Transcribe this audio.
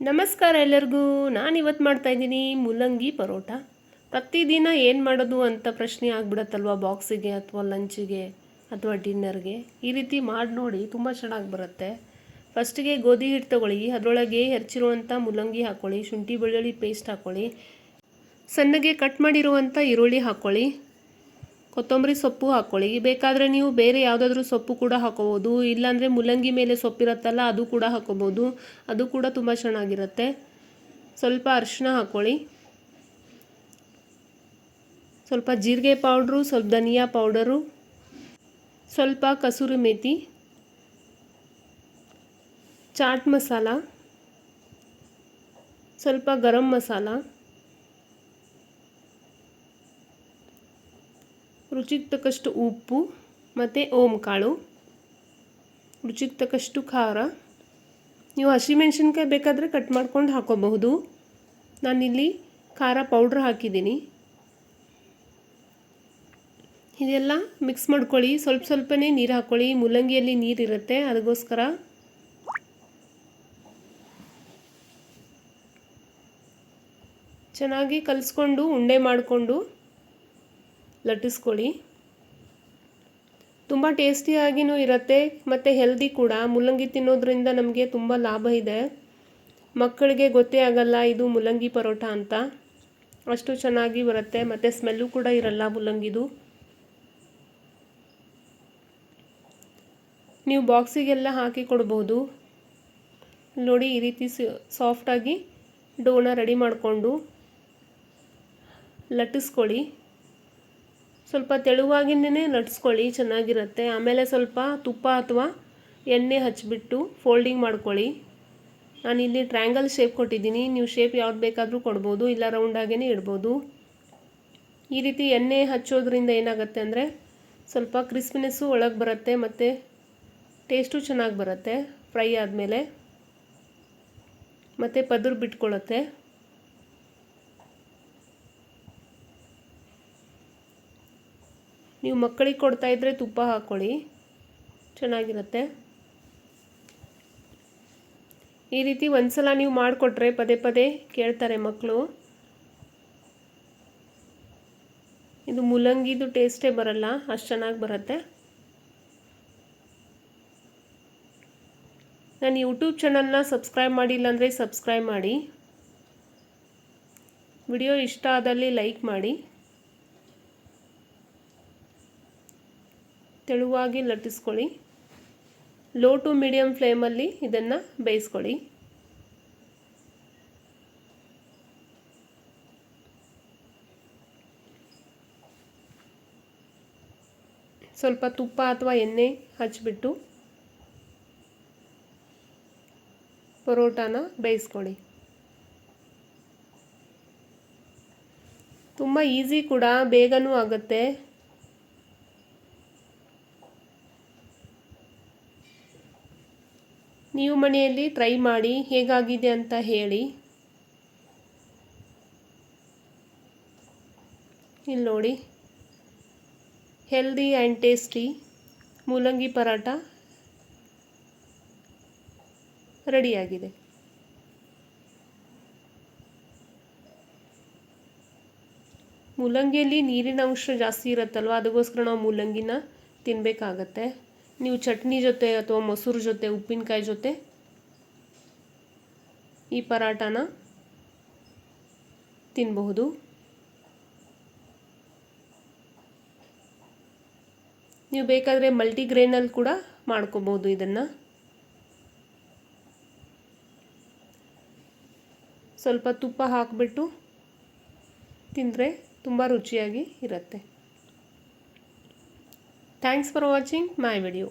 ನಮಸ್ಕಾರ ಎಲ್ಲರಿಗೂ. ನಾನಿವತ್ತು ಮಾಡ್ತಾಯಿದ್ದೀನಿ ಮೂಲಂಗಿ ಪರೋಟ. ಪ್ರತಿದಿನ ಏನು ಮಾಡೋದು ಅಂತ ಪ್ರಶ್ನೆ ಆಗ್ಬಿಡತ್ತಲ್ವ, ಬಾಕ್ಸಿಗೆ ಅಥವಾ ಲಂಚಿಗೆ ಅಥವಾ ಡಿನ್ನರ್ಗೆ. ಈ ರೀತಿ ಮಾಡಿ ನೋಡಿ, ತುಂಬ ಚೆನ್ನಾಗಿ ಬರುತ್ತೆ. ಫಸ್ಟಿಗೆ ಗೋಧಿ ಹಿಟ್ಟು ತೊಗೊಳ್ಳಿ, ಅದರೊಳಗೆ ಹೆಚ್ಚಿರುವಂಥ ಮೂಲಂಗಿ ಹಾಕ್ಕೊಳ್ಳಿ, ಶುಂಠಿ ಬೆಳ್ಳುಳ್ಳಿ ಪೇಸ್ಟ್ ಹಾಕ್ಕೊಳ್ಳಿ, ಸಣ್ಣಗೆ ಕಟ್ ಮಾಡಿರುವಂಥ ಈರುಳ್ಳಿ ಹಾಕ್ಕೊಳ್ಳಿ, ಕೊತ್ತಂಬರಿ ಸೊಪ್ಪು ಹಾಕ್ಕೊಳ್ಳಿ. ಬೇಕಾದರೆ ನೀವು ಬೇರೆ ಯಾವುದಾದ್ರೂ ಸೊಪ್ಪು ಕೂಡ ಹಾಕೋಬೋದು, ಇಲ್ಲಾಂದರೆ ಮೂಲಂಗಿ ಮೇಲೆ ಸೊಪ್ಪಿರುತ್ತಲ್ಲ ಅದು ಕೂಡ ಹಾಕೋಬೋದು, ಅದು ಕೂಡ ತುಂಬ ಚೆನ್ನಾಗಿರುತ್ತೆ. ಸ್ವಲ್ಪ ಅರಿಶಿನ ಹಾಕ್ಕೊಳ್ಳಿ, ಸ್ವಲ್ಪ ಜೀರಿಗೆ ಪೌಡ್ರು, ಸ್ವಲ್ಪ ಧನಿಯಾ ಪೌಡರು, ಸ್ವಲ್ಪ ಕಸೂರಿ ಮೇಥಿ, ಚಾಟ್ ಮಸಾಲ, ಸ್ವಲ್ಪ ಗರಂ ಮಸಾಲ, ರುಚಿಗೆ ತಕ್ಕಷ್ಟು ಉಪ್ಪು ಮತ್ತು ಓಂ ಕಾಳು, ರುಚಿಗೆ ತಕ್ಕಷ್ಟು ಖಾರ. ನೀವು ಹಸಿಮೆಣ್ಸಿನ್ಕಾಯಿ ಬೇಕಾದರೆ ಕಟ್ ಮಾಡ್ಕೊಂಡು ಹಾಕೋಬಹುದು. ನಾನಿಲ್ಲಿ ಖಾರ ಪೌಡ್ರ್ ಹಾಕಿದ್ದೀನಿ. ಇದೆಲ್ಲ ಮಿಕ್ಸ್ ಮಾಡ್ಕೊಳ್ಳಿ. ಸ್ವಲ್ಪ ಸ್ವಲ್ಪನೇ ನೀರು ಹಾಕ್ಕೊಳ್ಳಿ, ಮೂಲಂಗಿಯಲ್ಲಿ ನೀರಿರುತ್ತೆ, ಅದಕ್ಕೋಸ್ಕರ. ಚೆನ್ನಾಗಿ ಕಲಿಸ್ಕೊಂಡು ಉಂಡೆ ಮಾಡಿಕೊಂಡು ಲಟ್ಟಿಸ್ಕೊಳ್ಳಿ. ತುಂಬ ಟೇಸ್ಟಿಯಾಗಿಯೂ ಇರುತ್ತೆ ಮತ್ತು ಹೆಲ್ದಿ ಕೂಡ. ಮೂಲಂಗಿ ತಿನ್ನೋದ್ರಿಂದ ನಮಗೆ ತುಂಬ ಲಾಭ ಇದೆ. ಮಕ್ಕಳಿಗೆ ಗೊತ್ತೇ ಆಗಲ್ಲ ಇದು ಮೂಲಂಗಿ ಪರೋಟ ಅಂತ, ಅಷ್ಟು ಚೆನ್ನಾಗಿ ಬರುತ್ತೆ ಮತ್ತು ಸ್ಮೆಲ್ಲು ಕೂಡ ಇರಲ್ಲ ಮೂಲಂಗಿದು. ನೀವು ಬಾಕ್ಸಿಗೆಲ್ಲ ಹಾಕಿ ಕೊಡ್ಬೋದು. ನೋಡಿ, ಈ ರೀತಿ ಸಾಫ್ಟಾಗಿ ಡೋನ ರೆಡಿ ಮಾಡಿಕೊಂಡು ಲಟ್ಟಿಸ್ಕೊಳ್ಳಿ. ಸ್ವಲ್ಪ ತೆಳುವಾಗಿನೇ ಲಟ್ಟಿಸ್ಕೊಳ್ಳಿ, ಚೆನ್ನಾಗಿರುತ್ತೆ. ಆಮೇಲೆ ಸ್ವಲ್ಪ ತುಪ್ಪ ಅಥವಾ ಎಣ್ಣೆ ಹಚ್ಚಿಬಿಟ್ಟು ಫೋಲ್ಡಿಂಗ್ ಮಾಡ್ಕೊಳ್ಳಿ. ನಾನಿಲ್ಲಿ ಟ್ರ್ಯಾಂಗಲ್ ಶೇಪ್ ಕೊಟ್ಟಿದ್ದೀನಿ, ನೀವು ಶೇಪ್ ಯಾವ್ದು ಬೇಕಾದರೂ ಕೊಡ್ಬೋದು, ಇಲ್ಲ ರೌಂಡಾಗೇ ಇಡ್ಬೋದು. ಈ ರೀತಿ ಎಣ್ಣೆ ಹಚ್ಚೋದ್ರಿಂದ ಏನಾಗುತ್ತೆ ಅಂದರೆ ಸ್ವಲ್ಪ ಕ್ರಿಸ್ಪಿನೆಸ್ಸು ಒಳಗೆ ಬರುತ್ತೆ ಮತ್ತು ಟೇಸ್ಟು ಚೆನ್ನಾಗಿ ಬರುತ್ತೆ ಫ್ರೈ ಆದಮೇಲೆ, ಮತ್ತು ಪದರು ಬಿಟ್ಕೊಳ್ಳುತ್ತೆ. ನೀವು ಮಕ್ಕಳಿಗೆ ಕೊಡ್ತಾಯಿದ್ರೆ ತುಪ್ಪ ಹಾಕ್ಕೊಳ್ಳಿ, ಚೆನ್ನಾಗಿರುತ್ತೆ. ಈ ರೀತಿ ಒಂದ್ಸಲ ನೀವು ಮಾಡಿಕೊಟ್ರೆ ಪದೇ ಪದೇ ಕೇಳ್ತಾರೆ ಮಕ್ಕಳು. ಇದು ಮೂಲಂಗಿದು ಟೇಸ್ಟೇ ಬರಲ್ಲ, ಅಷ್ಟು ಚೆನ್ನಾಗಿ ಬರುತ್ತೆ. ನಾನು ಯೂಟ್ಯೂಬ್ ಚಾನಲ್ನ ಸಬ್ಸ್ಕ್ರೈಬ್ ಮಾಡಿಲ್ಲ ಅಂದರೆ ಸಬ್ಸ್ಕ್ರೈಬ್ ಮಾಡಿ. ವಿಡಿಯೋ ಇಷ್ಟ ಆದಲ್ಲಿ ಲೈಕ್ ಮಾಡಿ. ತೆಳುವಾಗಿ ಲಟ್ಟಿಸ್ಕೊಳ್ಳಿ. ಲೋ ಟು ಮೀಡಿಯಮ್ ಫ್ಲೇಮಲ್ಲಿ ಇದನ್ನು ಬೇಯಿಸ್ಕೊಳ್ಳಿ. ಸ್ವಲ್ಪ ತುಪ್ಪ ಅಥವಾ ಎಣ್ಣೆ ಹಚ್ಚಿಬಿಟ್ಟು ಪರೋಟಾನ ಬೇಯಿಸ್ಕೊಳ್ಳಿ. ತುಂಬ ಈಸಿ ಕೂಡ, ಬೇಗನೂ ಆಗುತ್ತೆ. ನೀವು ಮನೆಯಲ್ಲಿ ಟ್ರೈ ಮಾಡಿ, ಹೇಗಾಗಿದೆ ಅಂತ ಹೇಳಿ. ಇಲ್ಲಿ ನೋಡಿ, ಹೆಲ್ದಿ ಆ್ಯಂಡ್ ಟೇಸ್ಟಿ ಮೂಲಂಗಿ ಪರೋಟ ರೆಡಿಯಾಗಿದೆ. ಮೂಲಂಗಿಯಲ್ಲಿ ನೀರಿನ ಅಂಶ ಜಾಸ್ತಿ ಇರುತ್ತಲ್ವ, ಅದಕ್ಕೋಸ್ಕರ ನಾವು ಮೂಲಂಗಿನ ತಿನ್ನಬೇಕಾಗತ್ತೆ. ನೀವು ಚಟ್ನಿ ಜೊತೆ ಅಥವಾ ಮೊಸರು ಜೊತೆ, ಉಪ್ಪಿನಕಾಯಿ ಜೊತೆ ಈ ಪರಾಟನ ತಿನ್ನಬಹುದು. ನೀವು ಬೇಕಾದರೆ ಮಲ್ಟಿಗ್ರೇನಲ್ಲಿ ಕೂಡ ಮಾಡ್ಕೋಬೋದು ಇದನ್ನು. ಸ್ವಲ್ಪ ತುಪ್ಪ ಹಾಕಿಬಿಟ್ಟು ತಿಂದರೆ ತುಂಬ ರುಚಿಯಾಗಿ ಇರುತ್ತೆ. Thanks for watching my video.